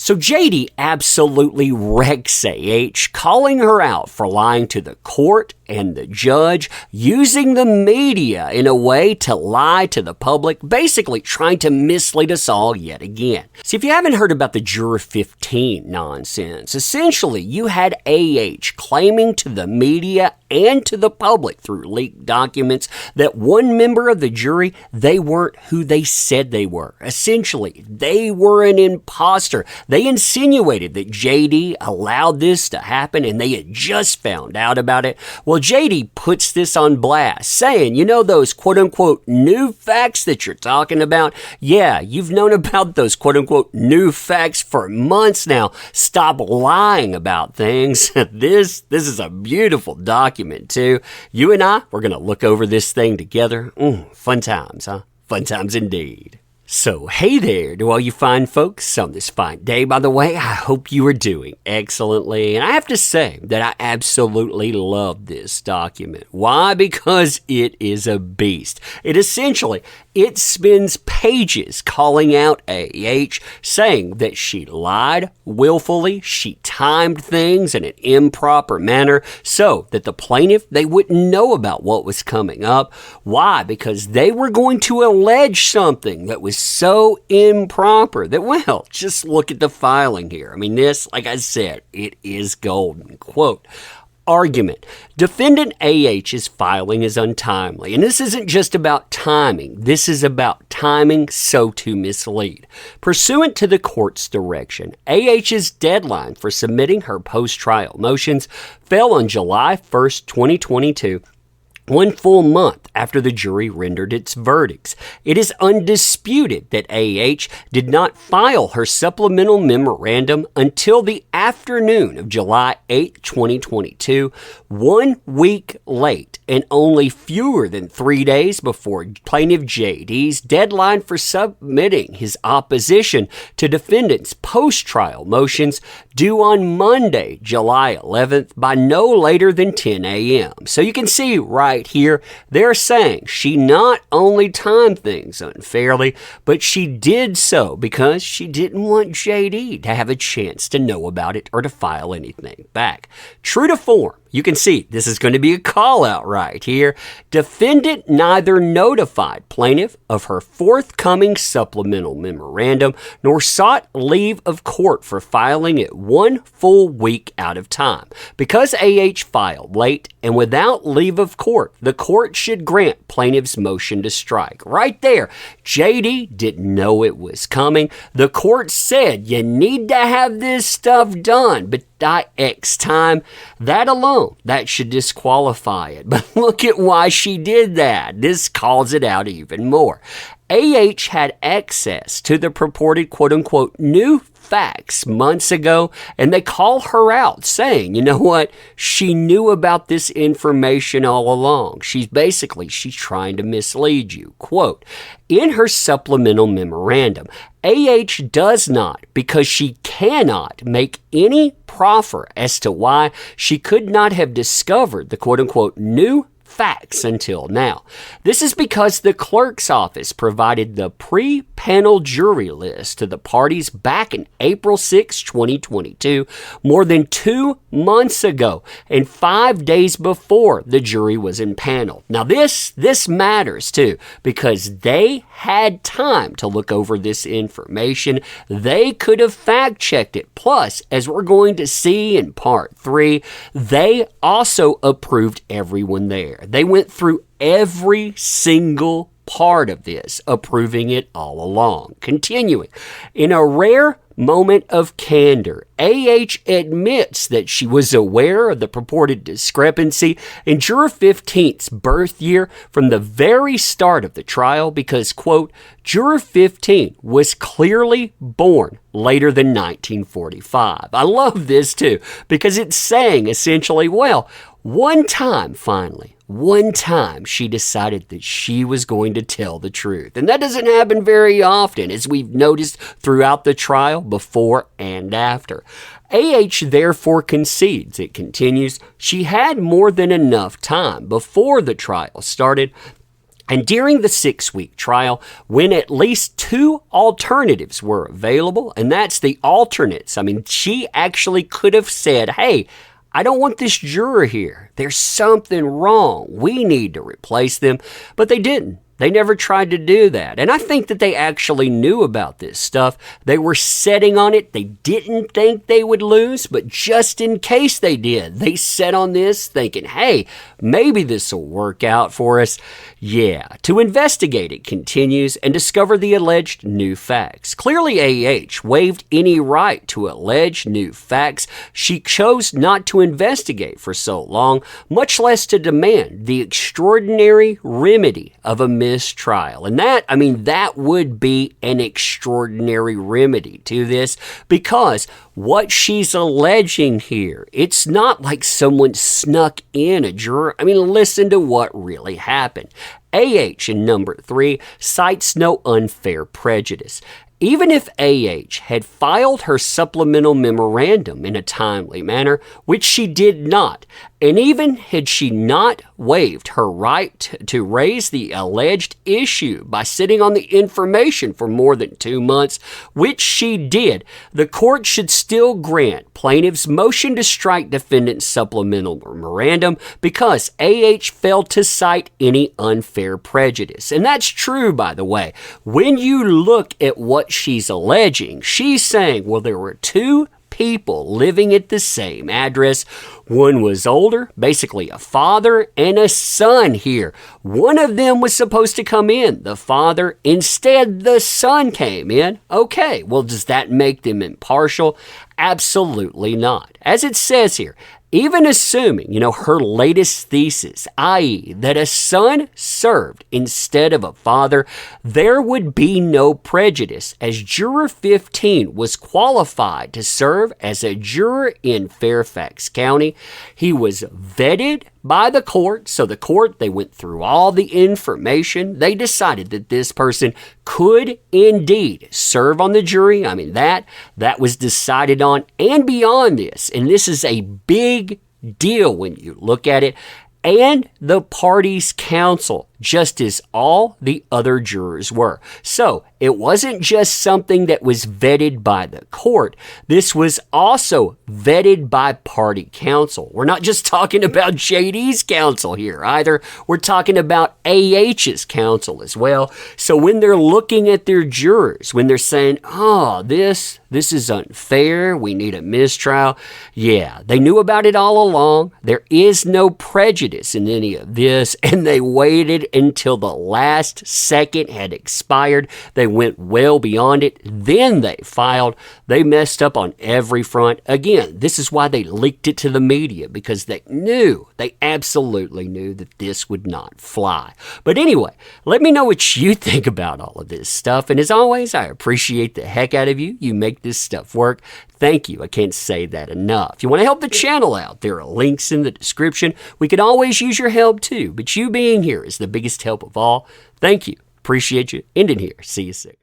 So JD absolutely wrecks AH, calling her out for lying to the court and the judge, using the media in a way to lie to the public, basically trying to mislead us all yet again. See, if you haven't heard about the Juror 15 nonsense, essentially you had AH claiming to the media and to the public through leaked documents that one member of the jury, they weren't who they said they were. Essentially, they were an imposter. They insinuated that JD allowed this to happen and they had just found out about it. Well, JD puts this on blast, saying, you know those quote-unquote new facts that you're talking about? Yeah, you've known about those quote-unquote new facts for months now. Stop lying about things. This is a beautiful document, too. You and I, we're going to look over this thing together. Fun times, huh? Fun times indeed. So, hey there to all you fine folks on this fine day. By the way, I hope you are doing excellently. And I have to say that I absolutely love this document. Why? Because it is a beast. It spends pages calling out AH, saying that she lied willfully, she timed things in an improper manner so that the plaintiff, they wouldn't know about what was coming up. Why? Because they were going to allege something that was so improper that, well, just look at the filing here. I mean, this, like I said, it is golden. Quote, argument. Defendant AH's filing is untimely. And this isn't just about timing. This is about timing so to mislead. Pursuant to the court's direction, AH's deadline for submitting her post-trial motions fell on July 1st, 2022, 1 full month after the jury rendered its verdicts. It is undisputed that AH did not file her supplemental memorandum until the afternoon of July 8, 2022, 1 week late and only fewer than 3 days before plaintiff JD's deadline for submitting his opposition to defendant's post-trial motions due on Monday, July 11th by no later than 10 a.m. So you can see right here, they're saying she not only timed things unfairly, but she did so because she didn't want JD to have a chance to know about it or to file anything back. True to form, you can see this is going to be a call out right here. Defendant neither notified plaintiff of her forthcoming supplemental memorandum nor sought leave of court for filing it 1 full week out of time. Because AH filed late and without leave of court, the court should grant plaintiff's motion to strike. Right there, JD didn't know it was coming. The court said you need to have this stuff done, but by X time. That alone, that should disqualify it. But look at why she did that. This calls it out even more. AH had access to the purported quote-unquote new facts months ago, and they call her out saying, you know what, she knew about this information all along. She's trying to mislead you. Quote, in her supplemental memorandum, AH does not, because she cannot make any proffer as to why she could not have discovered the quote-unquote new facts until now. This is because the clerk's office provided the pre-panel jury list to the parties back in April 6, 2022, more than 2 months ago and 5 days before the jury was impaneled. Now this matters too, because they had time to look over this information. They could have fact-checked it. Plus, as we're going to see in part 3, they also approved everyone there. They went through every single part of this, approving it all along. Continuing, in a rare moment of candor, AH admits that she was aware of the purported discrepancy in Juror 15's birth year from the very start of the trial because, quote, Juror 15 was clearly born later than 1945. I love this too, because it's saying essentially, well, one time she decided that she was going to tell the truth. And that doesn't happen very often, as we've noticed throughout the trial, before and after. AH therefore concedes, it continues, she had more than enough time before the trial started And during the 6-week trial, when at least 2 alternatives were available, and that's the alternates. I mean, she actually could have said, hey, I don't want this juror here. There's something wrong. We need to replace them. But they didn't. They never tried to do that. And I think that they actually knew about this stuff. They were setting on it. They didn't think they would lose, but just in case they did, they set on this thinking, hey, maybe this will work out for us. Yeah, to investigate it continues and discover the alleged new facts. Clearly, AH waived any right to allege new facts. She chose not to investigate for so long, much less to demand the extraordinary remedy of a mistrial. And that would be an extraordinary remedy to this, because what she's alleging here, it's not like someone snuck in a juror. I mean, listen to what really happened. AH in number 3 cites no unfair prejudice. Even if AH had filed her supplemental memorandum in a timely manner, which she did not, and even had she not waived her right to raise the alleged issue by sitting on the information for more than 2 months, which she did, the court should still grant plaintiff's motion to strike defendant's supplemental memorandum because AH failed to cite any unfair prejudice. And that's true, by the way. When you look at what she's alleging, she's saying, well, there were 2 people living at the same address. One was older, basically a father and a son here. One of them was supposed to come in, the father. Instead, the son came in. Okay, well, does that make them impartial? Absolutely not. As it says here, even assuming, her latest thesis, i.e., that a son served instead of a father, there would be no prejudice, as Juror 15 was qualified to serve as a juror in Fairfax County. He was vetted by the court. So the court, they went through all the information. They decided that this person could indeed serve on the jury. I mean, that was decided on. And beyond this, and this is a big deal when you look at it, and the parties' counsel, just as all the other jurors were. So it wasn't just something that was vetted by the court. This was also vetted by party counsel. We're not just talking about JD's counsel here either. We're talking about AH's counsel as well. So when they're looking at their jurors, when they're saying, oh, this is unfair, we need a mistrial. Yeah, they knew about it all along. There is no prejudice in any of this, and they waited until the last second had expired. They went well beyond it. Then they filed. They messed up on every front. Again, this is why they leaked it to the media, because they absolutely knew that this would not fly. But anyway, let me know what you think about all of this stuff. And as always, I appreciate the heck out of you. You make this stuff work. Thank you. I can't say that enough. If you want to help the channel out, there are links in the description. We could always use your help too, but you being here is the biggest help of all. Thank you. Appreciate you. Ending here. See you soon.